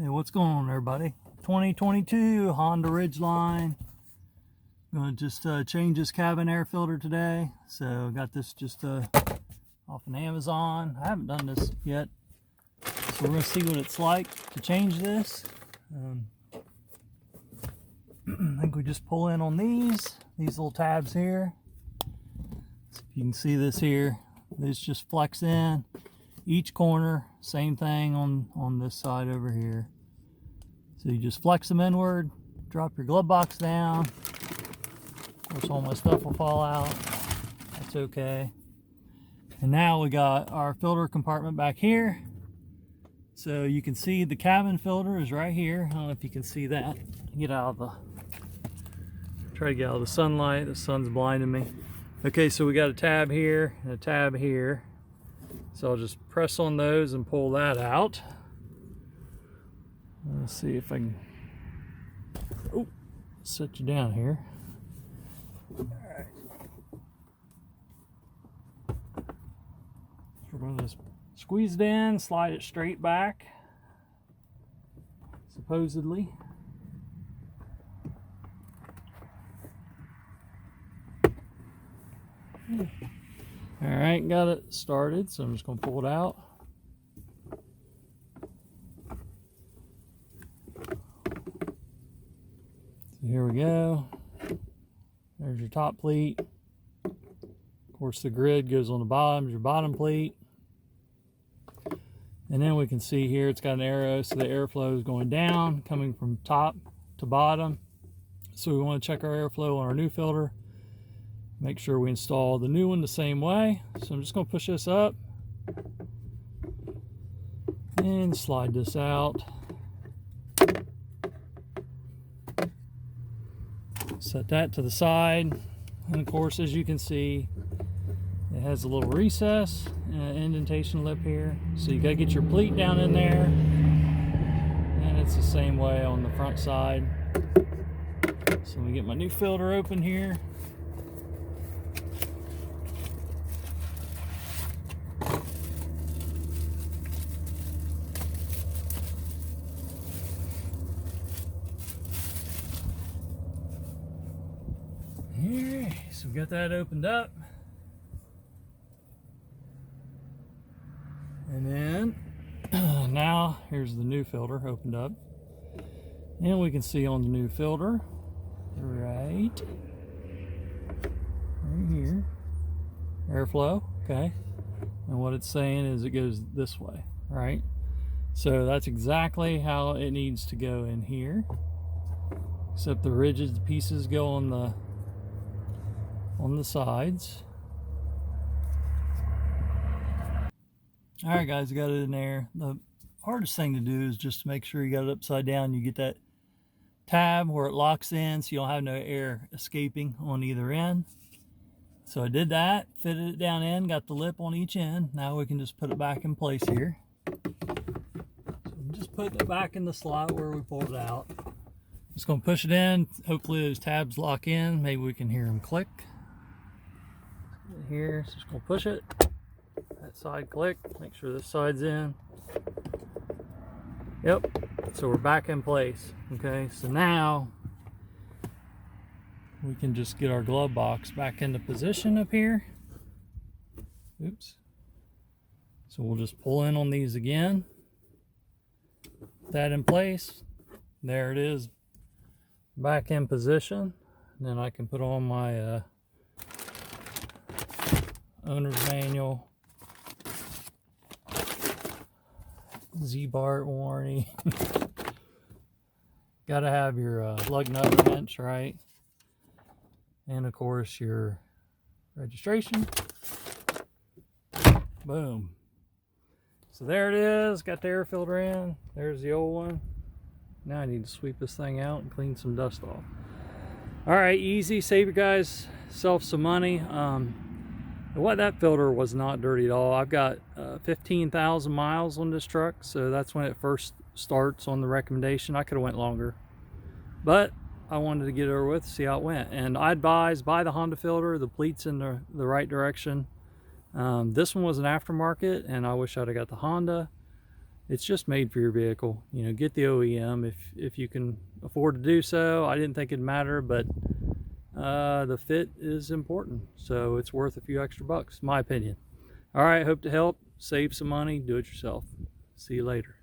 Hey, what's going on, everybody? 2022 Honda Ridgeline. Gonna just change this cabin air filter today. So got this just off an Amazon. I haven't done this yet, so we're gonna see what it's like to change this. I think we just pull in on these little tabs here. So if you can see this here, this just flex in each corner. Same thing on this side over here. So you just flex them inward, drop your glove box down. Of course, all my stuff will fall out. That's okay. And now we got our filter compartment back here. So you can see the cabin filter is right here. I don't know if you can see that. Try to get out of the sunlight. The sun's blinding me. Okay, so we got a tab here and a tab here. So I'll just press on those and pull that out. Let's see if I can set you down here. All right. So we're going to just squeeze it in, slide it straight back, supposedly. All right, got it started, so I'm just going to pull it out. So here we go. There's your top pleat. Of course, the grid goes on the bottom, your bottom pleat. And then we can see here it's got an arrow, so the airflow is going down, coming from top to bottom. So we want to check our airflow on our new filter. Make sure we install the new one the same way. So I'm just going to push this up and slide this out. Set that to the side. And of course, as you can see, it has a little recess and an indentation lip here. So you got to get your pleat down in there. And it's the same way on the front side. So let me get my new filter open here. Here, so we got that opened up. And then now here's the new filter opened up. And we can see on the new filter, right here, airflow, okay. And what it's saying is it goes this way, right? So that's exactly how it needs to go in here. Except the rigid pieces go on the sides. All right, guys, got it in there. The hardest thing to do is just to make sure you got it upside down. You get that tab where it locks in so you don't have no air escaping on either end. So I did that, fitted it down in, got the lip on each end. Now we can just put it back in place here. So I'm just putting it back in the slot where we pulled it out. Just gonna push it in. Hopefully those tabs lock in. Maybe we can hear them click. Here, so just gonna push it. That side click, make sure this side's in. Yep, so we're back in place. Okay, so now we can just get our glove box back into position up here. Oops. So we'll just pull in on these again. Put that in place. There it is, back in position. And then I can put on my owner's manual, Z-bar warranty. Gotta have your lug nut wrench, right? And of course your registration. Boom. So there it is, got the air filter in. There's the old one. Now I need to sweep this thing out and clean some dust off. All right, easy, save your guys self some money. That filter was not dirty at all. I've got 15,000 miles on this truck, so that's when it first starts on the recommendation. I could have went longer, but I wanted to get it over with, see how it went. And I advise buy the Honda filter, the pleats in the right direction. This one was an aftermarket, and I wish I'd have got the Honda. it's just made for your vehicle. You know, get the OEM if you can afford to do so. I didn't think it'd matter, but the fit is important, so it's worth a few extra bucks, my opinion. All right, hope to help. Save some money, do it yourself. See you later.